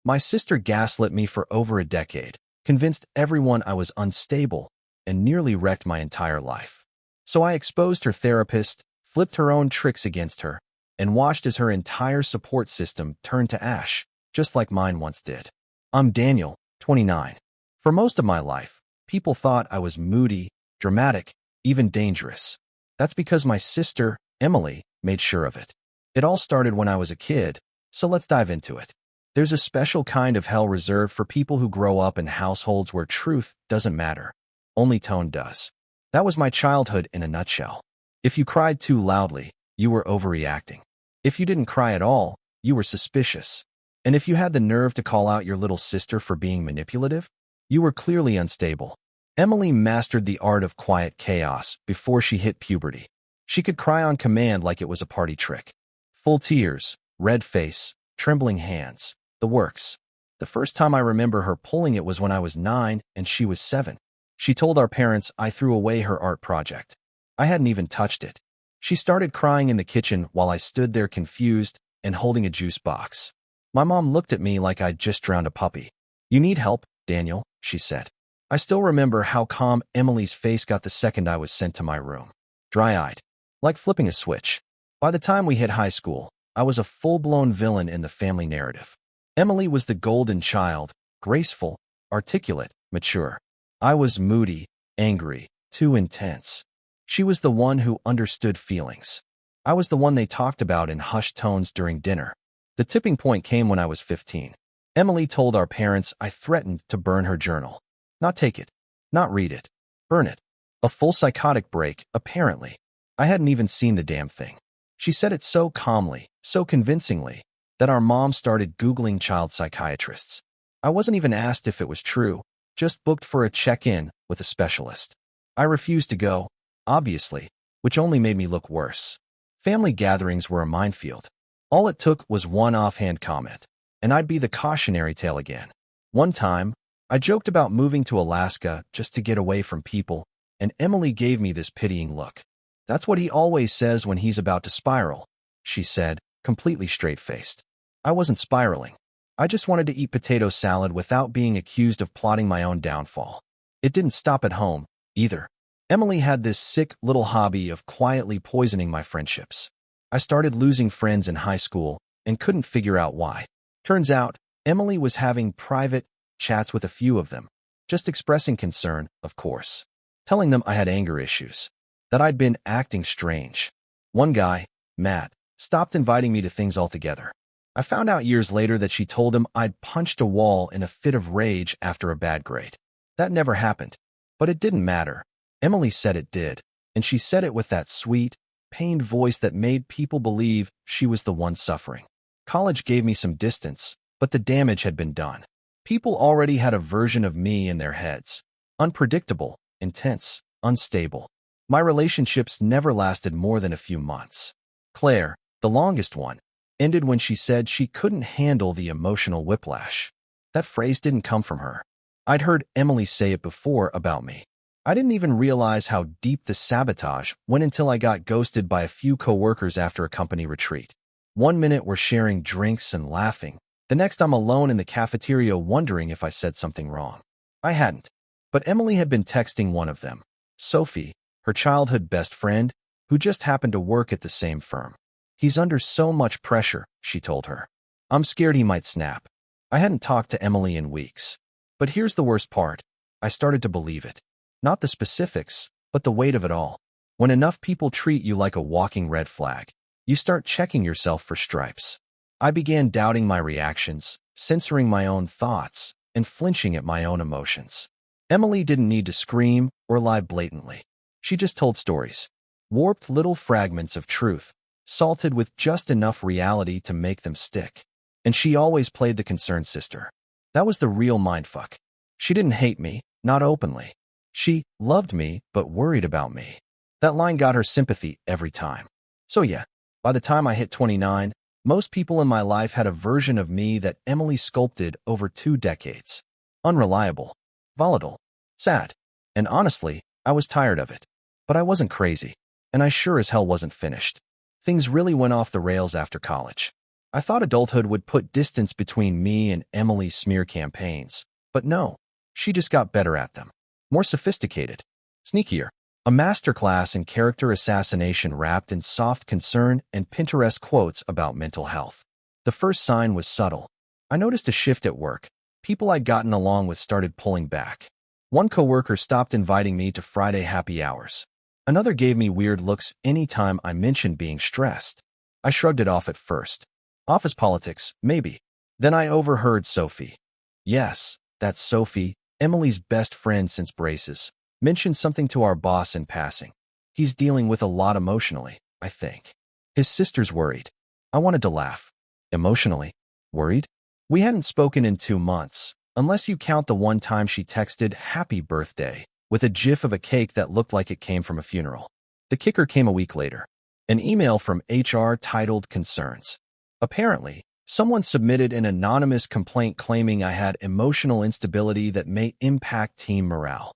My sister gaslit me for over a decade, convinced everyone I was unstable, and nearly wrecked my entire life. So I exposed her therapist, flipped her own tricks against her, and watched as her entire support system turned to ash, just like mine once did. I'm Daniel, 29. For most of my life, people thought I was moody, dramatic, even dangerous. That's because my sister, Emily, made sure of it. It all started when I was a kid, so let's dive into it. There's a special kind of hell reserved for people who grow up in households where truth doesn't matter. Only tone does. That was my childhood in a nutshell. If you cried too loudly, you were overreacting. If you didn't cry at all, you were suspicious. And if you had the nerve to call out your little sister for being manipulative, you were clearly unstable. Emily mastered the art of quiet chaos before she hit puberty. She could cry on command like it was a party trick. Full tears, red face, trembling hands, the works. The first time I remember her pulling it was when I was 9 and she was 7. She told our parents I threw away her art project. I hadn't even touched it. She started crying in the kitchen while I stood there confused and holding a juice box. My mom looked at me like I'd just drowned a puppy. "You need help, Daniel," she said. I still remember how calm Emily's face got the second I was sent to my room. Dry-eyed, like flipping a switch. By the time we hit high school, I was a full-blown villain in the family narrative. Emily was the golden child, graceful, articulate, mature. I was moody, angry, too intense. She was the one who understood feelings. I was the one they talked about in hushed tones during dinner. The tipping point came when I was 15. Emily told our parents I threatened to burn her journal. Not take it, not read it, burn it. A full psychotic break, apparently. I hadn't even seen the damn thing. She said it so calmly, so convincingly, that our mom started Googling child psychiatrists. I wasn't even asked if it was true, just booked for a check-in with a specialist. I refused to go, obviously, which only made me look worse. Family gatherings were a minefield. All it took was one offhand comment, and I'd be the cautionary tale again. One time, I joked about moving to Alaska just to get away from people, and Emily gave me this pitying look. "That's what he always says when he's about to spiral," she said, completely straight-faced. I wasn't spiraling. I just wanted to eat potato salad without being accused of plotting my own downfall. It didn't stop at home, either. Emily had this sick little hobby of quietly poisoning my friendships. I started losing friends in high school and couldn't figure out why. Turns out, Emily was having private chats with a few of them, just expressing concern, of course, telling them I had anger issues, that I'd been acting strange. One guy, Matt, stopped inviting me to things altogether. I found out years later that she told him I'd punched a wall in a fit of rage after a bad grade. That never happened, but it didn't matter. Emily said it did, and she said it with that sweet, pained voice that made people believe she was the one suffering. College gave me some distance, but the damage had been done. People already had a version of me in their heads. Unpredictable, intense, unstable. My relationships never lasted more than a few months. Claire, the longest one, ended when she said she couldn't handle the emotional whiplash. That phrase didn't come from her. I'd heard Emily say it before about me. I didn't even realize how deep the sabotage went until I got ghosted by a few coworkers after a company retreat. One minute we're sharing drinks and laughing. The next I'm alone in the cafeteria wondering if I said something wrong. I hadn't. But Emily had been texting one of them, Sophie, her childhood best friend, who just happened to work at the same firm. "He's under so much pressure," she told her. "I'm scared he might snap." I hadn't talked to Emily in weeks. But here's the worst part. I started to believe it. Not the specifics, but the weight of it all. When enough people treat you like a walking red flag, you start checking yourself for stripes. I began doubting my reactions, censoring my own thoughts, and flinching at my own emotions. Emily didn't need to scream or lie blatantly. She just told stories. Warped little fragments of truth, salted with just enough reality to make them stick. And she always played the concerned sister. That was the real mindfuck. She didn't hate me, not openly. She loved me, but worried about me. That line got her sympathy every time. So yeah, by the time I hit 29, most people in my life had a version of me that Emily sculpted over 2 decades. Unreliable, volatile, sad, and honestly, I was tired of it. But I wasn't crazy, and I sure as hell wasn't finished. Things really went off the rails after college. I thought adulthood would put distance between me and Emily's smear campaigns, but no, she just got better at them. More sophisticated, sneakier. A masterclass in character assassination wrapped in soft concern and Pinterest quotes about mental health. The first sign was subtle. I noticed a shift at work. People I'd gotten along with started pulling back. One coworker stopped inviting me to Friday happy hours. Another gave me weird looks anytime I mentioned being stressed. I shrugged it off at first. Office politics, maybe. Then I overheard Sophie. Yes, that's Sophie, Emily's best friend since braces. Mentioned something to our boss in passing. He's dealing with a lot emotionally, I think. His sister's worried. I wanted to laugh. Emotionally? Worried? We hadn't spoken in 2 months, unless you count the one time she texted happy birthday with a gif of a cake that looked like it came from a funeral. The kicker came a week later. An email from HR titled Concerns. Apparently, someone submitted an anonymous complaint claiming I had emotional instability that may impact team morale.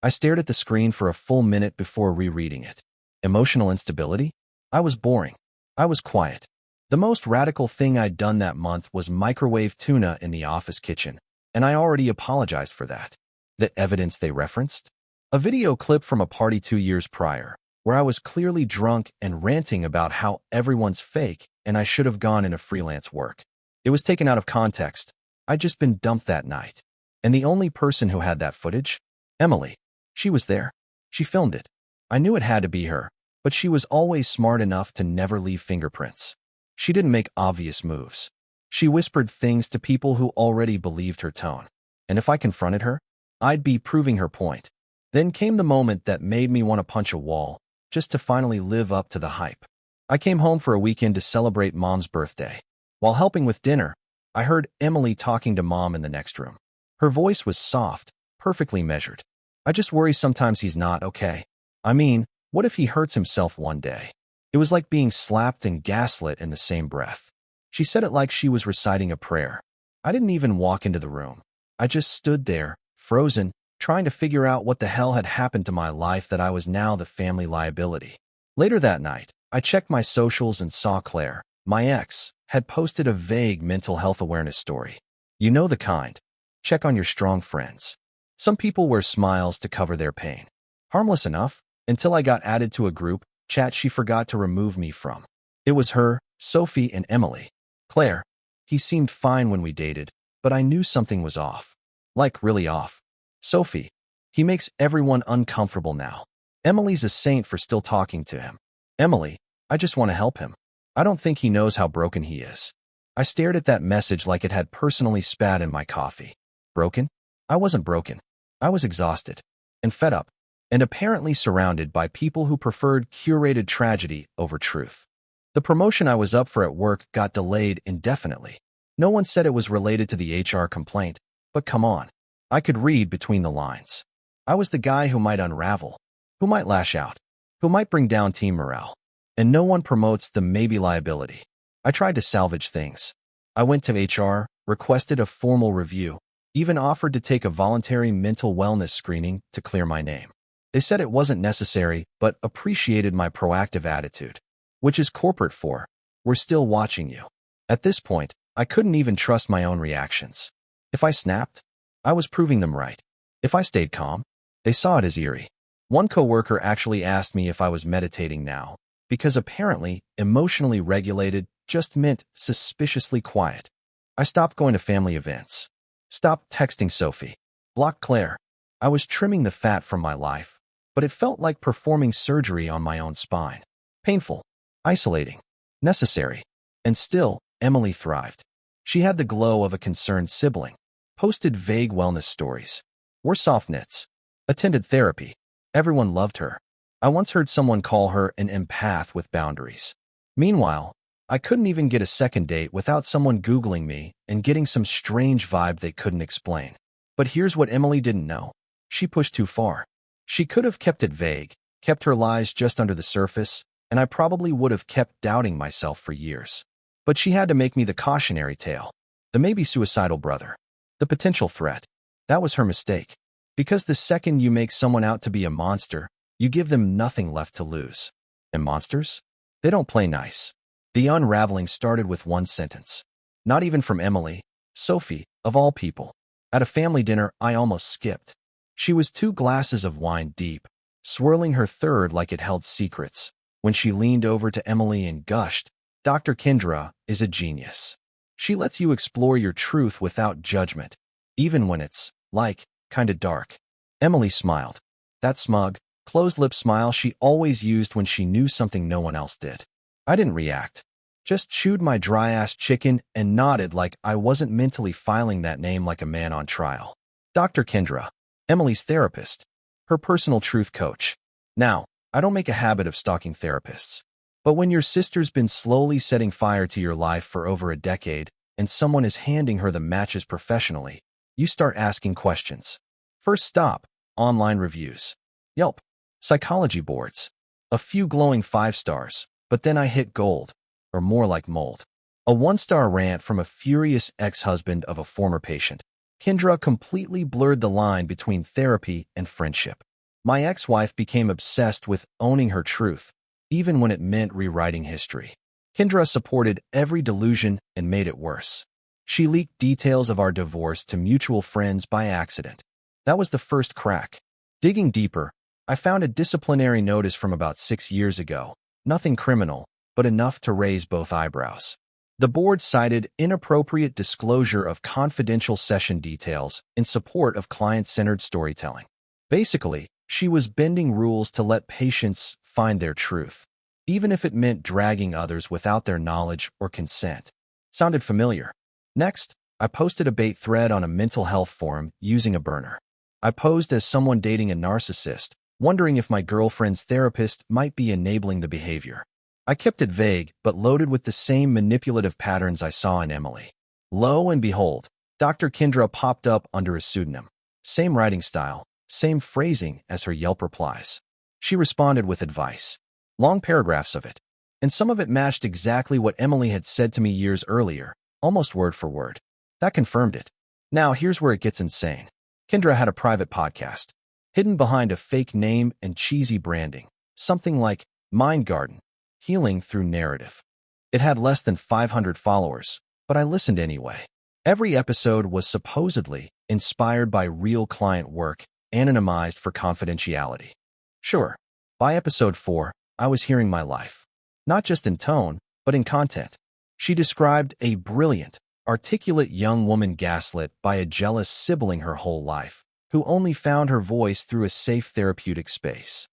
I stared at the screen for a full minute before rereading it. Emotional instability? I was boring. I was quiet. The most radical thing I'd done that month was microwave tuna in the office kitchen, and I already apologized for that. The evidence they referenced? A video clip from a party 2 years prior, where I was clearly drunk and ranting about how everyone's fake and I should have gone into freelance work. It was taken out of context. I'd just been dumped that night. And the only person who had that footage? Emily. She was there. She filmed it. I knew it had to be her, but she was always smart enough to never leave fingerprints. She didn't make obvious moves. She whispered things to people who already believed her tone. And if I confronted her, I'd be proving her point. Then came the moment that made me want to punch a wall, just to finally live up to the hype. I came home for a weekend to celebrate Mom's birthday. While helping with dinner, I heard Emily talking to Mom in the next room. Her voice was soft, perfectly measured. I just worry sometimes he's not okay. I mean, what if he hurts himself one day? It was like being slapped and gaslit in the same breath. She said it like she was reciting a prayer. I didn't even walk into the room. I just stood there, frozen, trying to figure out what the hell had happened to my life that I was now the family liability. Later that night, I checked my socials and saw Claire, my ex, had posted a vague mental health awareness story. You know the kind. Check on your strong friends. Some people wear smiles to cover their pain. Harmless enough, until I got added to a group chat she forgot to remove me from. It was her, Sophie, and Emily. Claire. He seemed fine when we dated, but I knew something was off. Like, really off. Sophie. He makes everyone uncomfortable now. Emily's a saint for still talking to him. Emily. I just want to help him. I don't think he knows how broken he is. I stared at that message like it had personally spat in my coffee. Broken? I wasn't broken. I was exhausted. And fed up. And apparently surrounded by people who preferred curated tragedy over truth. The promotion I was up for at work got delayed indefinitely. No one said it was related to the HR complaint, but come on. I could read between the lines. I was the guy who might unravel, who might lash out, who might bring down team morale. And no one promotes the maybe liability. I tried to salvage things. I went to HR, requested a formal review, even offered to take a voluntary mental wellness screening to clear my name. They said it wasn't necessary, but appreciated my proactive attitude. Which is corporate for, we're still watching you. At this point, I couldn't even trust my own reactions. If I snapped, I was proving them right. If I stayed calm, they saw it as eerie. One coworker actually asked me if I was meditating now, because apparently emotionally regulated just meant suspiciously quiet. I stopped going to family events. Stopped texting Sophie. Blocked Claire. I was trimming the fat from my life, but it felt like performing surgery on my own spine. Painful, isolating, necessary. And still, Emily thrived. She had the glow of a concerned sibling. Posted vague wellness stories. Wore soft knits. Attended therapy. Everyone loved her. I once heard someone call her an empath with boundaries. Meanwhile, I couldn't even get a second date without someone Googling me and getting some strange vibe they couldn't explain. But here's what Emily didn't know. She pushed too far. She could have kept it vague, kept her lies just under the surface, and I probably would have kept doubting myself for years. But she had to make me the cautionary tale, the maybe suicidal brother, the potential threat. That was her mistake. Because the second you make someone out to be a monster, you give them nothing left to lose. And monsters? They don't play nice. The unraveling started with one sentence. Not even from Emily, Sophie, of all people. At a family dinner, I almost skipped. She was 2 glasses of wine deep, swirling her third like it held secrets, when she leaned over to Emily and gushed, "Dr. Kendra is a genius. She lets you explore your truth without judgment, even when it's, kinda dark." Emily smiled. That smug, closed-lip smile she always used when she knew something no one else did. I didn't react. Just chewed my dry-ass chicken and nodded like I wasn't mentally filing that name like a man on trial. Dr. Kendra, Emily's therapist, her personal truth coach. Now, I don't make a habit of stalking therapists. But when your sister's been slowly setting fire to your life for over a decade and someone is handing her the matches professionally, you start asking questions. First stop, online reviews. Yelp, psychology boards. A few glowing 5 stars, but then I hit gold, or more like mold. A 1-star rant from a furious ex-husband of a former patient. Kendra completely blurred the line between therapy and friendship. My ex-wife became obsessed with owning her truth, even when it meant rewriting history. Kendra supported every delusion and made it worse. She leaked details of our divorce to mutual friends by accident. That was the first crack. Digging deeper, I found a disciplinary notice from about 6 years ago. Nothing criminal, but enough to raise both eyebrows. The board cited inappropriate disclosure of confidential session details in support of client-centered storytelling. Basically, she was bending rules to let patients find their truth, even if it meant dragging others without their knowledge or consent. Sounded familiar. Next, I posted a bait thread on a mental health forum using a burner. I posed as someone dating a narcissist, wondering if my girlfriend's therapist might be enabling the behavior. I kept it vague, but loaded with the same manipulative patterns I saw in Emily. Lo and behold, Dr. Kendra popped up under a pseudonym. Same writing style, same phrasing as her Yelp replies. She responded with advice. Long paragraphs of it. And some of it matched exactly what Emily had said to me years earlier, almost word for word. That confirmed it. Now here's where it gets insane. Kendra had a private podcast, hidden behind a fake name and cheesy branding, something like Mind Garden, Healing Through Narrative. It had less than 500 followers, but I listened anyway. Every episode was supposedly inspired by real client work, anonymized for confidentiality. Sure, by episode 4, I was hearing my life. Not just in tone, but in content. She described a brilliant, articulate young woman gaslit by a jealous sibling her whole life, who only found her voice through a safe therapeutic space.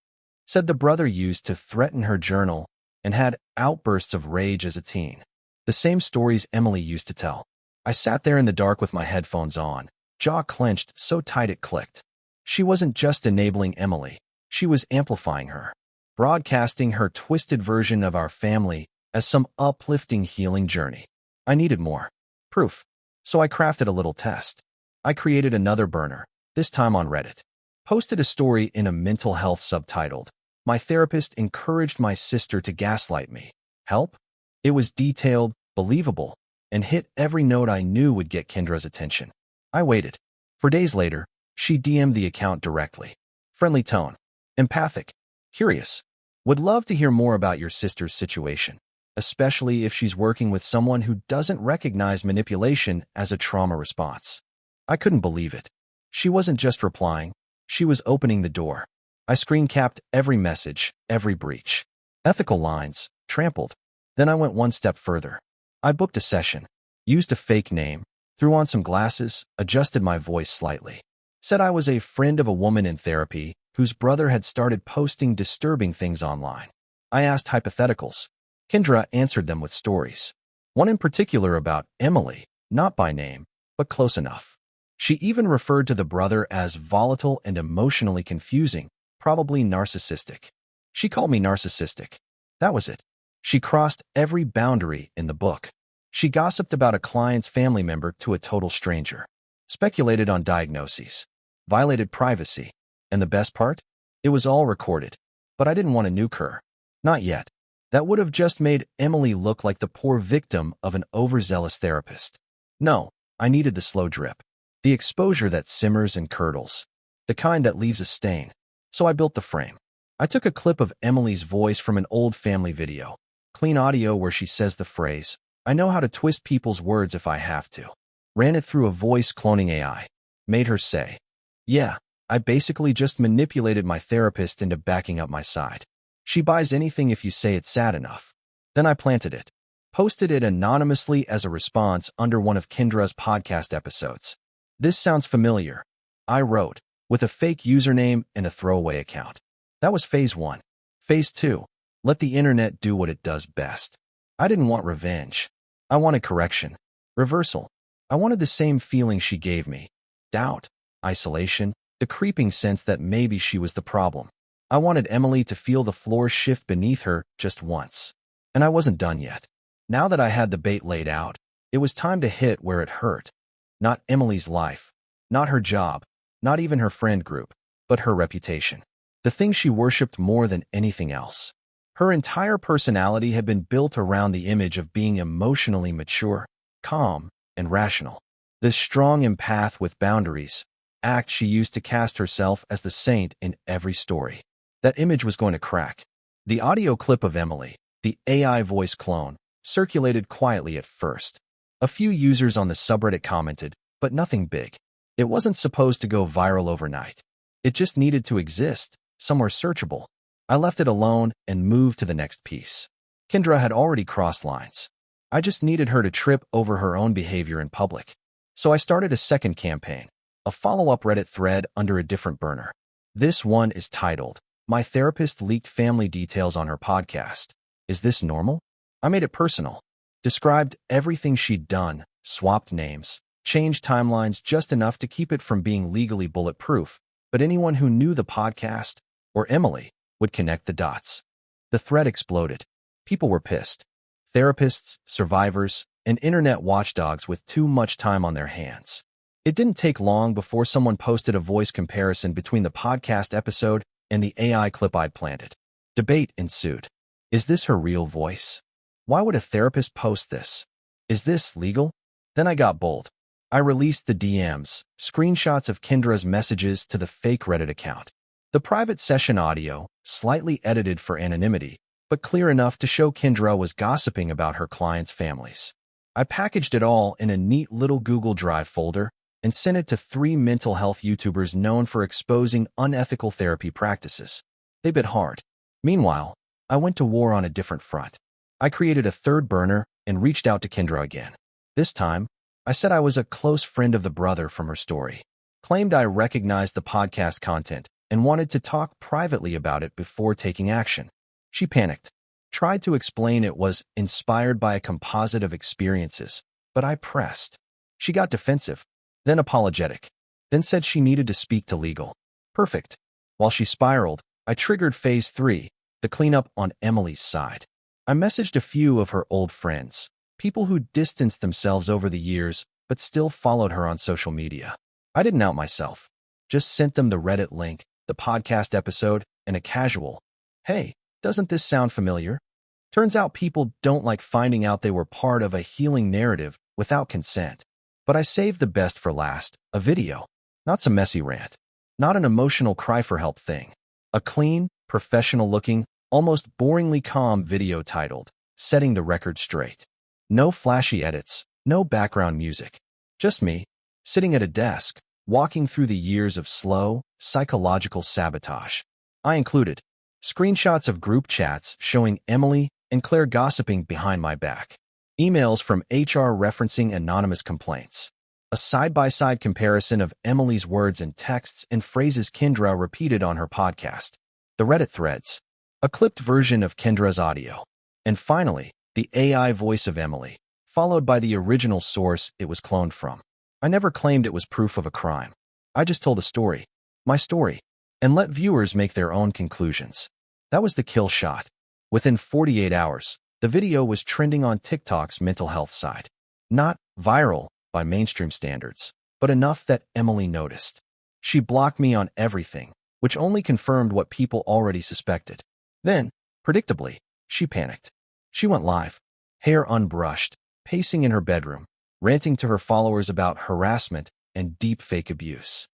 Said the brother used to threaten her journal and had outbursts of rage as a teen. The same stories Emily used to tell. I sat there in the dark with my headphones on, jaw clenched so tight it clicked. She wasn't just enabling Emily, she was amplifying her, broadcasting her twisted version of our family as some uplifting healing journey. I needed more proof, so I crafted a little test. I created another burner, this time on Reddit. Posted a story in a mental health subtitled, "My therapist encouraged my sister to gaslight me. Help?" It was detailed, believable, and hit every note I knew would get Kendra's attention. I waited. For days later, she DM'd the account directly. Friendly tone. Empathic. Curious. Would love to hear more about your sister's situation, especially if she's working with someone who doesn't recognize manipulation as a trauma response. I couldn't believe it. She wasn't just replying, she was opening the door. I screen capped every message, every breach. Ethical lines, trampled. Then I went one step further. I booked a session, used a fake name, threw on some glasses, adjusted my voice slightly. Said I was a friend of a woman in therapy whose brother had started posting disturbing things online. I asked hypotheticals. Kendra answered them with stories. One in particular about Emily, not by name, but close enough. She even referred to the brother as volatile and emotionally confusing, probably narcissistic. She called me narcissistic. That was it. She crossed every boundary in the book. She gossiped about a client's family member to a total stranger, speculated on diagnoses, violated privacy, and the best part? It was all recorded. But I didn't want to nuke her. Not yet. That would have just made Emily look like the poor victim of an overzealous therapist. No, I needed the slow drip. The exposure that simmers and curdles. The kind that leaves a stain. So I built the frame. I took a clip of Emily's voice from an old family video. Clean audio where she says the phrase, "I know how to twist people's words if I have to." Ran it through a voice cloning AI. Made her say, "Yeah, I basically just manipulated my therapist into backing up my side. She buys anything if you say it's sad enough." Then I planted it. Posted it anonymously as a response under one of Kendra's podcast episodes. "This sounds familiar," I wrote, with a fake username and a throwaway account. That was phase 1. Phase 2. Let the internet do what it does best. I didn't want revenge. I wanted correction. Reversal. I wanted the same feeling she gave me. Doubt. Isolation. The creeping sense that maybe she was the problem. I wanted Emily to feel the floor shift beneath her just once. And I wasn't done yet. Now that I had the bait laid out, it was time to hit where it hurt. Not Emily's life. Not her job. Not even her friend group. But her reputation. The thing she worshipped more than anything else. Her entire personality had been built around the image of being emotionally mature, calm, and rational. This strong empath with boundaries, act she used to cast herself as the saint in every story. That image was going to crack. The audio clip of Emily, the AI voice clone, circulated quietly at first. A few users on the subreddit commented, but nothing big. It wasn't supposed to go viral overnight. It just needed to exist, somewhere searchable. I left it alone and moved to the next piece. Kendra had already crossed lines. I just needed her to trip over her own behavior in public. So I started a second campaign, a follow-up Reddit thread under a different burner. This one is titled, "My Therapist Leaked Family Details on Her Podcast. Is This Normal?" I made it personal. Described everything she'd done, swapped names, changed timelines just enough to keep it from being legally bulletproof, but anyone who knew the podcast, or Emily, would connect the dots. The thread exploded. People were pissed. Therapists, survivors, and internet watchdogs with too much time on their hands. It didn't take long before someone posted a voice comparison between the podcast episode and the AI clip I'd planted. Debate ensued. Is this her real voice? Why would a therapist post this? Is this legal? Then I got bold. I released the DMs, screenshots of Kendra's messages to the fake Reddit account. The private session audio, slightly edited for anonymity, but clear enough to show Kendra was gossiping about her clients' families. I packaged it all in a neat little Google Drive folder and sent it to 3 mental health YouTubers known for exposing unethical therapy practices. They bit hard. Meanwhile, I went to war on a different front. I created a third burner and reached out to Kendra again. This time, I said I was a close friend of the brother from her story. Claimed I recognized the podcast content and wanted to talk privately about it before taking action. She panicked. Tried to explain it was inspired by a composite of experiences, but I pressed. She got defensive, then apologetic, then said she needed to speak to legal. Perfect. While she spiraled, I triggered phase 3, the cleanup on Emily's side. I messaged a few of her old friends, people who distanced themselves over the years but still followed her on social media. I didn't out myself, just sent them the Reddit link, the podcast episode, and a casual, "Hey, doesn't this sound familiar?" Turns out people don't like finding out they were part of a healing narrative without consent. But I saved the best for last, a video. Not some messy rant. Not an emotional cry for help thing. A clean, professional-looking, almost boringly calm video titled, "Setting the Record Straight." No flashy edits, no background music. Just me, sitting at a desk, walking through the years of slow, psychological sabotage. I included screenshots of group chats showing Emily and Claire gossiping behind my back, emails from HR referencing anonymous complaints, a side-by-side comparison of Emily's words and texts and phrases Kendra repeated on her podcast, the Reddit threads, a clipped version of Kendra's audio, and finally, the AI voice of Emily, followed by the original source it was cloned from. I never claimed it was proof of a crime. I just told a story, my story, and let viewers make their own conclusions. That was the kill shot. Within 48 hours, the video was trending on TikTok's mental health side. Not viral by mainstream standards, but enough that Emily noticed. She blocked me on everything, which only confirmed what people already suspected. Then, predictably, she panicked. She went live, hair unbrushed, pacing in her bedroom, ranting to her followers about harassment and deep fake abuse.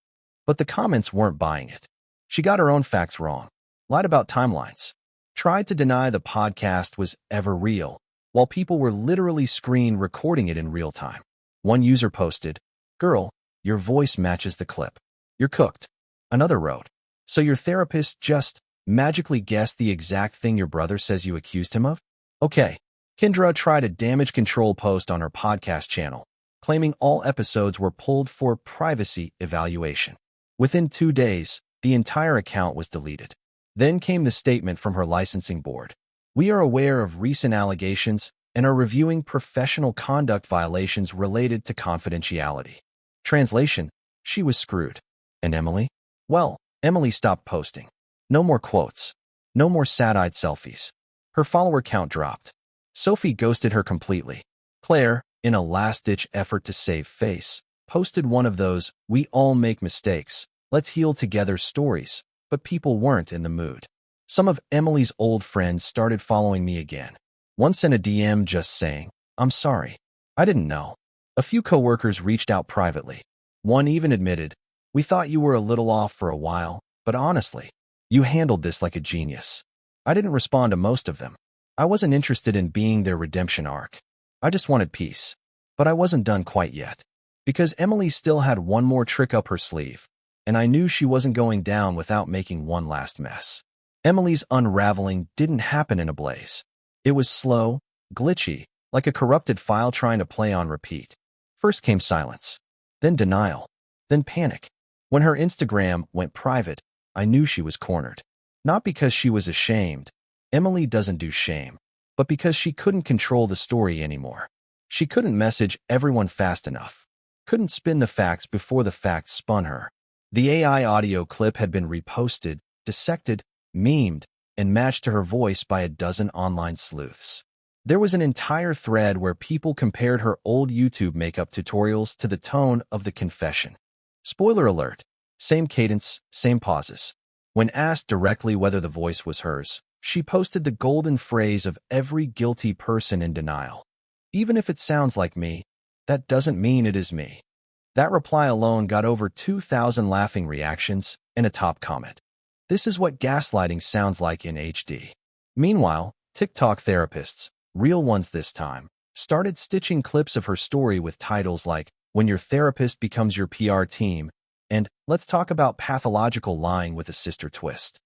But the comments weren't buying it. She got her own facts wrong, lied about timelines, tried to deny the podcast was ever real, while people were literally screen recording it in real time. One user posted, "Girl, your voice matches the clip. You're cooked." Another wrote, "So your therapist just magically guessed the exact thing your brother says you accused him of?" Okay. Kendra tried a damage control post on her podcast channel, claiming all episodes were pulled for privacy evaluation. Within 2 days, the entire account was deleted. Then came the statement from her licensing board. "We are aware of recent allegations and are reviewing professional conduct violations related to confidentiality." Translation: she was screwed. And Emily? Well, Emily stopped posting. No more quotes. No more sad-eyed selfies. Her follower count dropped. Sophie ghosted her completely. Claire, in a last-ditch effort to save face, posted one of those "we all make mistakes, let's heal together" stories, but people weren't in the mood. Some of Emily's old friends started following me again. One sent a DM just saying, "I'm sorry. I didn't know." A few coworkers reached out privately. One even admitted, "We thought you were a little off for a while, but honestly, you handled this like a genius." I didn't respond to most of them. I wasn't interested in being their redemption arc. I just wanted peace. But I wasn't done quite yet. Because Emily still had one more trick up her sleeve, and I knew she wasn't going down without making one last mess. Emily's unraveling didn't happen in a blaze. It was slow, glitchy, like a corrupted file trying to play on repeat. First came silence, then denial, then panic. When her Instagram went private, I knew she was cornered. Not because she was ashamed. Emily doesn't do shame, but because she couldn't control the story anymore. She couldn't message everyone fast enough. Couldn't spin the facts before the facts spun her. The AI audio clip had been reposted, dissected, memed, and matched to her voice by a dozen online sleuths. There was an entire thread where people compared her old YouTube makeup tutorials to the tone of the confession. Spoiler alert, same cadence, same pauses. When asked directly whether the voice was hers, she posted the golden phrase of every guilty person in denial. "Even if it sounds like me, that doesn't mean it is me." That reply alone got over 2,000 laughing reactions and a top comment. This is what gaslighting sounds like in HD. Meanwhile, TikTok therapists, real ones this time, started stitching clips of her story with titles like "When Your Therapist Becomes Your PR Team" and "Let's Talk About Pathological Lying with a Sister Twist."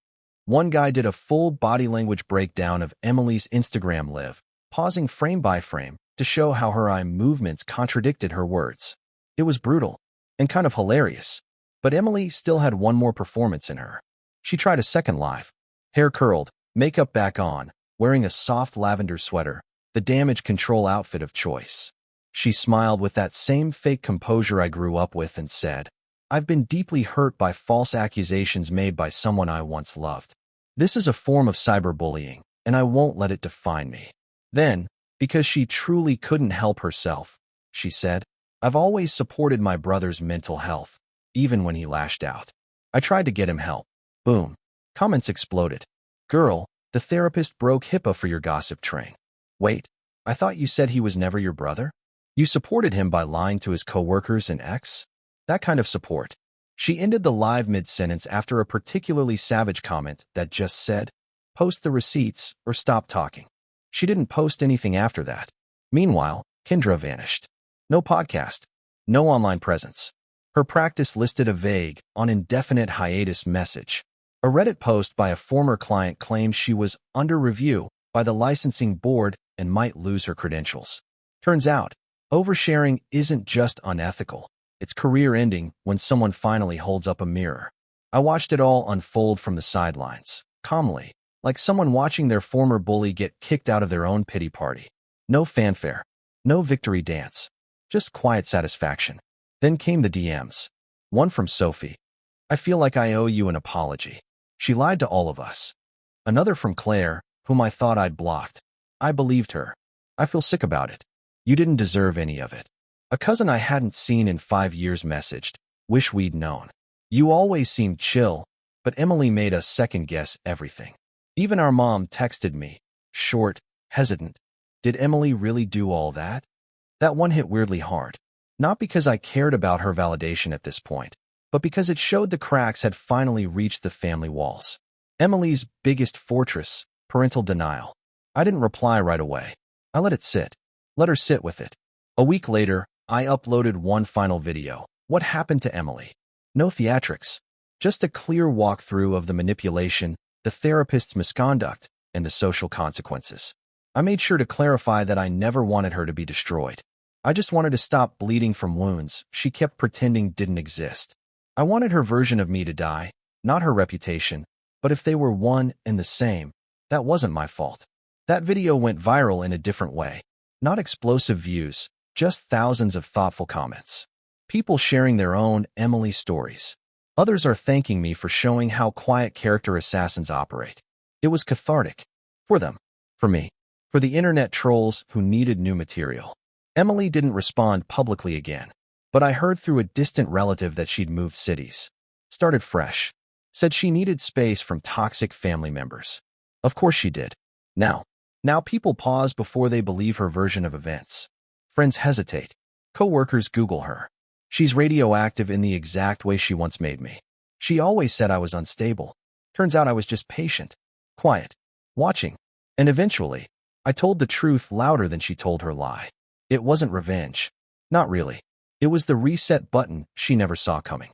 One guy did a full body language breakdown of Emily's Instagram live, pausing frame by frame to show how her eye movements contradicted her words. It was brutal and kind of hilarious, but Emily still had one more performance in her. She tried a second live. Hair curled, makeup back on, wearing a soft lavender sweater, the damage control outfit of choice. She smiled with that same fake composure I grew up with and said, "I've been deeply hurt by false accusations made by someone I once loved. This is a form of cyberbullying, and I won't let it define me." Then, because she truly couldn't help herself, she said, "I've always supported my brother's mental health, even when he lashed out. I tried to get him help." Boom. Comments exploded. "Girl, the therapist broke HIPAA for your gossip train. Wait, I thought you said he was never your brother? You supported him by lying to his coworkers and ex?" That kind of support. She ended the live mid-sentence after a particularly savage comment that just said, "Post the receipts or stop talking." She didn't post anything after that. Meanwhile, Kendra vanished. No podcast. No online presence. Her practice listed a vague, on indefinite hiatus message. A Reddit post by a former client claimed she was under review by the licensing board and might lose her credentials. Turns out, oversharing isn't just unethical. It's career-ending when someone finally holds up a mirror. I watched it all unfold from the sidelines, calmly, like someone watching their former bully get kicked out of their own pity party. No fanfare, no victory dance, just quiet satisfaction. Then came the DMs. One from Sophie. "I feel like I owe you an apology. She lied to all of us." Another from Claire, whom I thought I'd blocked. "I believed her. I feel sick about it. You didn't deserve any of it." A cousin I hadn't seen in 5 years messaged, "Wish we'd known. You always seemed chill," but Emily made us second-guess everything. Even our mom texted me, short, hesitant. Did Emily really do all that? That one hit weirdly hard. Not because I cared about her validation at this point, but because it showed the cracks had finally reached the family walls. Emily's biggest fortress, Parental denial. I didn't reply right away. I let it sit. Let her sit with it. A week later, I uploaded one final video. What happened to Emily? No theatrics. Just a clear walkthrough of the manipulation, the therapist's misconduct, and the social consequences. I made sure to clarify that I never wanted her to be destroyed. I just wanted to stop bleeding from wounds she kept pretending didn't exist. I wanted her version of me to die, not her reputation, but if they were one and the same, that wasn't my fault. That video went viral in a different way. Not explosive views, just thousands of thoughtful comments. People sharing their own Emily stories. Others are thanking me for showing how quiet character assassins operate. It was cathartic. For them. For me. For the internet trolls who needed new material. Emily didn't respond publicly again, but I heard through a distant relative that she'd moved cities. Started fresh. Said she needed space from toxic family members. Of course she did. Now people pause before they believe her version of events. Friends hesitate. Coworkers Google her. She's radioactive in the exact way she once made me. She always said I was unstable. Turns out I was just patient, quiet, watching. And eventually, I told the truth louder than she told her lie. It wasn't revenge. Not really. It was the reset button she never saw coming.